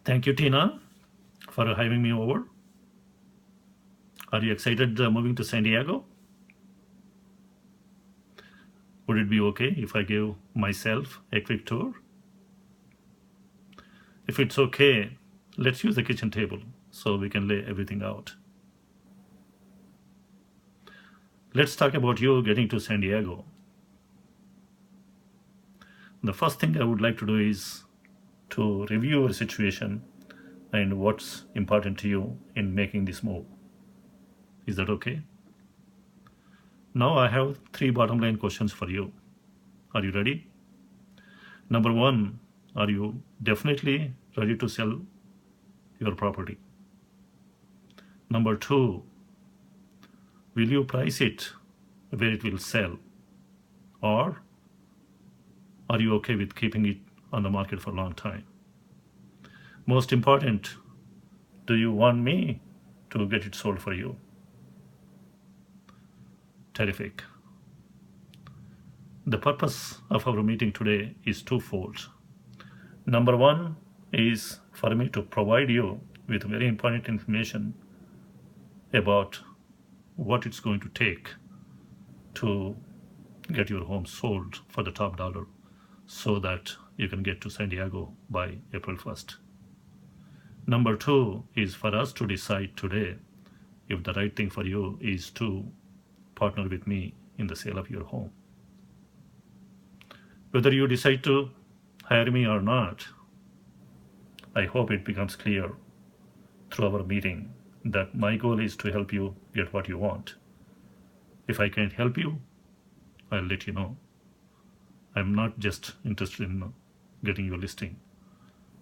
Thank you, Tina, for having me over. Are you excited moving to San Diego? Would it be okay if I give myself a quick tour? If it's okay, let's use the kitchen table so we can lay everything out. Let's talk about you getting to San Diego. The first thing I would like to do is to review your situation and what's important to you in making this move. Is that okay? Now I have three bottom line questions for you. Are you ready? Number one, are you definitely ready to sell your property? Number two, will you price it where it will sell? Or are you okay with keeping it on the market for a long time? Most important, do you want me to get it sold for you? Terrific. The purpose of our meeting today is twofold. Number one is for me to provide you with very important information about what it's going to take to get your home sold for the top dollar so that you can get to San Diego by April 1st. Number two is for us to decide today if the right thing for you is to partner with me in the sale of your home. Whether you decide to hire me or not, I hope it becomes clear through our meeting that my goal is to help you get what you want. If I can't help you, I'll let you know. I'm not just interested in getting you a listing.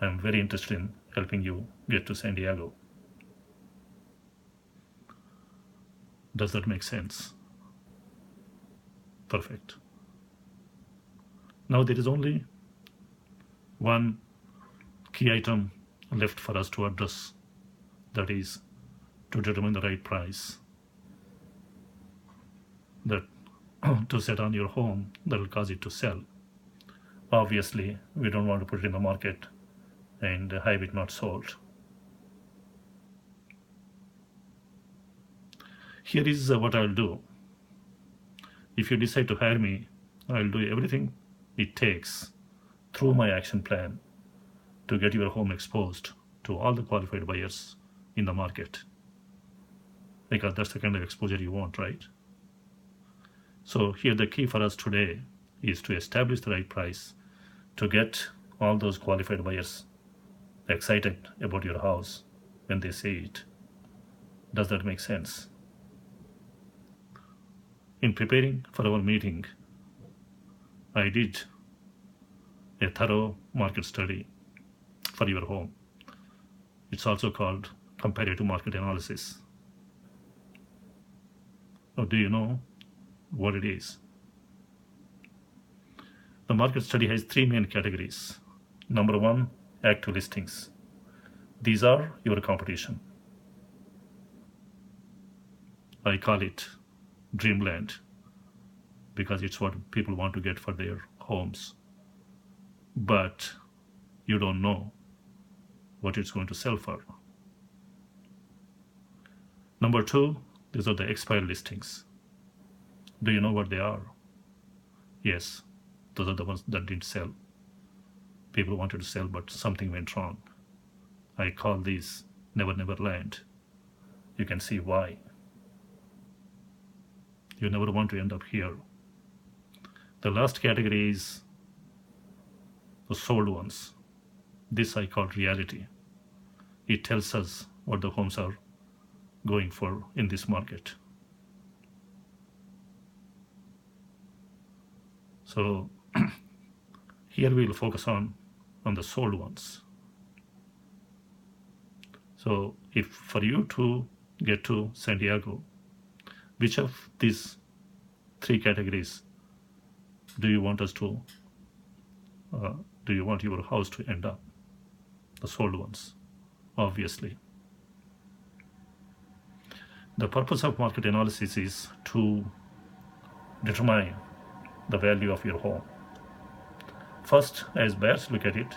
I'm very interested in helping you get to San Diego. Does that make sense? Perfect. Now there is only one key item left for us to address, that is to determine the right price that to set on your home that will cause it to sell. Obviously, we don't want to put it in the market and have it not sold. Here is what I'll do. If you decide to hire me, I'll do everything it takes through my action plan to get your home exposed to all the qualified buyers in the market, because that's the kind of exposure you want, right? So here the key for us today is to establish the right price to get all those qualified buyers excited about your house when they see it. Does that make sense? In preparing for our meeting, I did a thorough market study for your home. It's also called comparative market analysis. Now, do you know what it is? The market study has three main categories. Number one, active listings. These are your competition. I call it dreamland because it's what people want to get for their homes. But you don't know what it's going to sell for. Number two, these are the expired listings. Do you know what they are? Yes, those are the ones that didn't sell. People wanted to sell, but something went wrong. I call these Never Never Land. You can see why. You never want to end up here. The last category is the sold ones. This I call reality. It tells us what the homes are going for in this market. So here we will focus on the sold ones. So if for you to get to San Diego, which of these three categories do you want us to, do you want your house to end up? The sold ones, obviously. The purpose of market analysis is to determine the value of your home. First, as buyers look at it,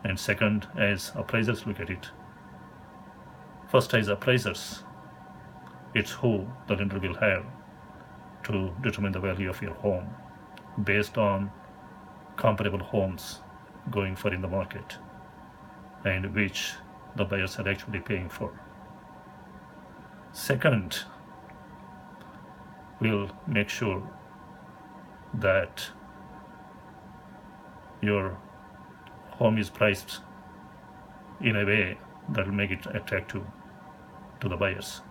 and second, as appraisers look at it. First, as appraisers, it's who the lender will have to determine the value of your home based on comparable homes going for in the market and which the buyers are actually paying for. Second, we'll make sure that your home is priced in a way that will make it attractive to the buyers.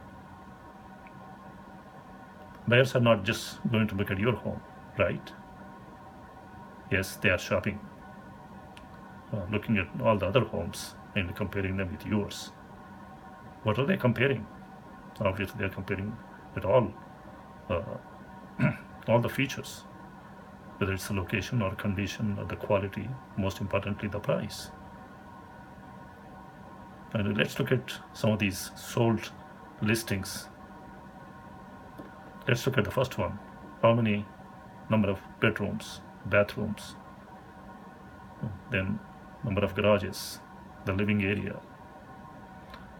Buyers are not just going to look at your home, right? Yes, they are shopping, looking at all the other homes and comparing them with yours. What are they comparing? Obviously, they are comparing with all the features, whether it's the location or condition or the quality, most importantly, the price. And let's look at some of these sold listings. Let's look at the first one. How many number of bedrooms, bathrooms, then number of garages, the living area.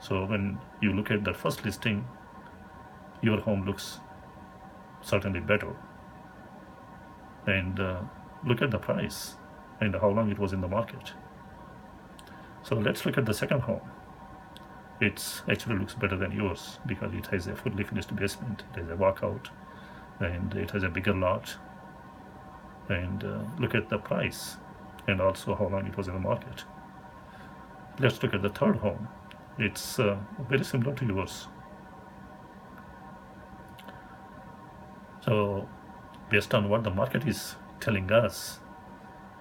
So when you look at the first listing, your home looks certainly better. And look at the price and how long it was in the market. So let's look at the second home. It actually looks better than yours because it has a fully finished basement, it has a walkout, and it has a bigger lot. And look at the price and also how long it was in the market. Let's look at the third home. It's very similar to yours. So based on what the market is telling us,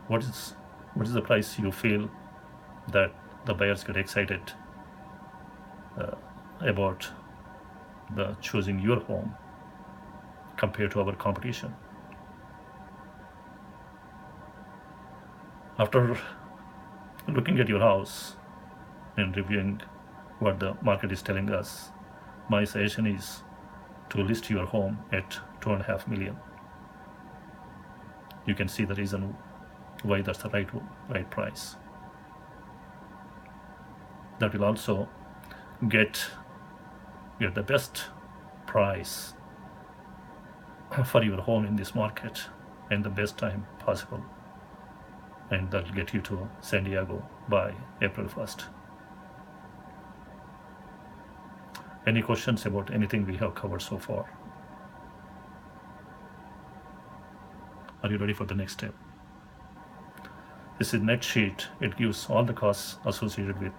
what is the price you feel that the buyers get excited about the choosing your home compared to our competition? After looking at your house and reviewing what the market is telling us, my suggestion is to list your home at $2.5 million. You can see the reason why that's the right price. That will also get the best price for your home in this market and the best time possible, and that'll get you to San Diego by April 1st. Any questions about anything we have covered so far? Are you ready for the next step? This is net sheet. It gives all the costs associated with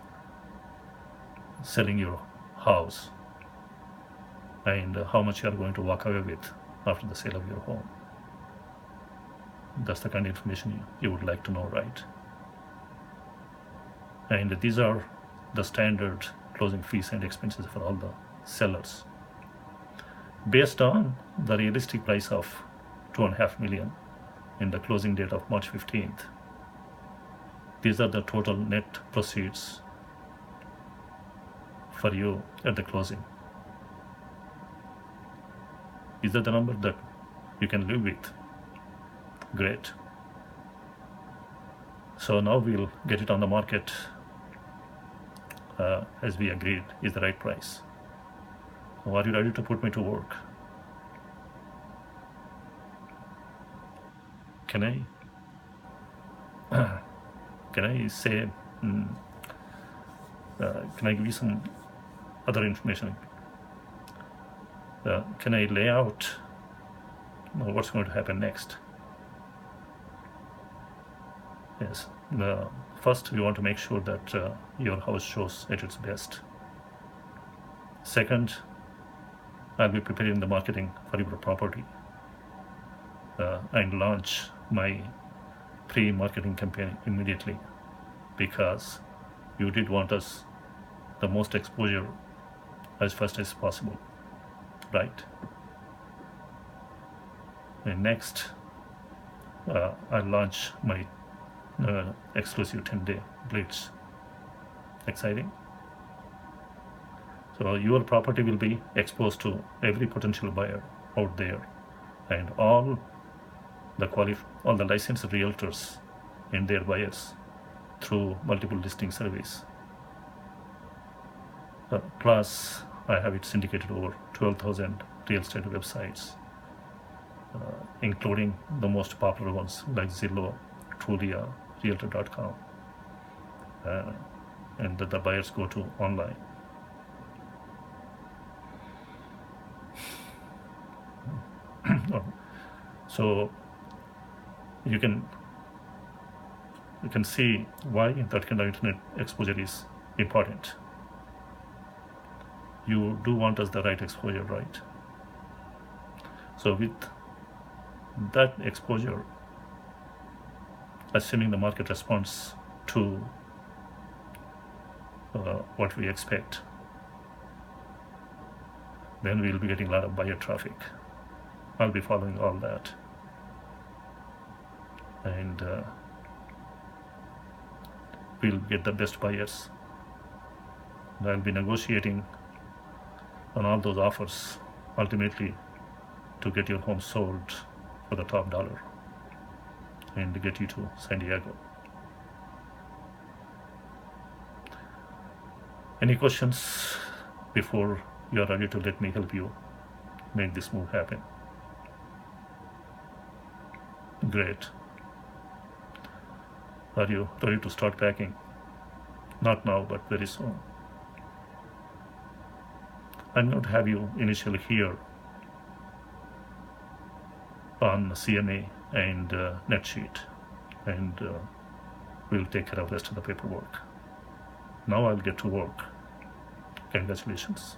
selling your house and how much you are going to walk away with after the sale of your home. That's the kind of information you would like to know, right? And these are the standard closing fees and expenses for all the sellers. Based on the realistic price of $2.5 million in the closing date of March 15th, these are the total net proceeds for you at the closing. Is that the number that you can live with? Great. So now we'll get it on the market as we agreed is the right price. Are you ready to put me to work? Can I say, can I give you some other information? Can I lay out what's going to happen next? Yes. First, we want to make sure that your house shows at its best. Second, I'll be preparing the marketing for your property and launch my pre-marketing campaign immediately because you did want us the most exposure as fast as possible, right? And next, I'll launch my exclusive 10-day blitz. Exciting. So your property will be exposed to every potential buyer out there, and all the licensed realtors and their buyers through multiple listing surveys. Plus, I have it syndicated over 12,000 real estate websites, including the most popular ones like Zillow, Trulia, Realtor.com, and the buyers go to online. So you can see why that kind of internet exposure is important. You do want us the right exposure, right? So with that exposure, assuming the market responds to what we expect, then we'll be getting a lot of buyer traffic. I'll be following all that, and we'll get the best buyers. And I'll be negotiating on all those offers, ultimately to get your home sold for the top dollar and get you to San Diego. Any questions before you are ready to let me help you make this move happen? Great. Are you ready to start packing? Not now, but very soon. I'm going to have you initially here on CMA and NetSheet, and we'll take care of the rest of the paperwork. Now I'll get to work. Congratulations.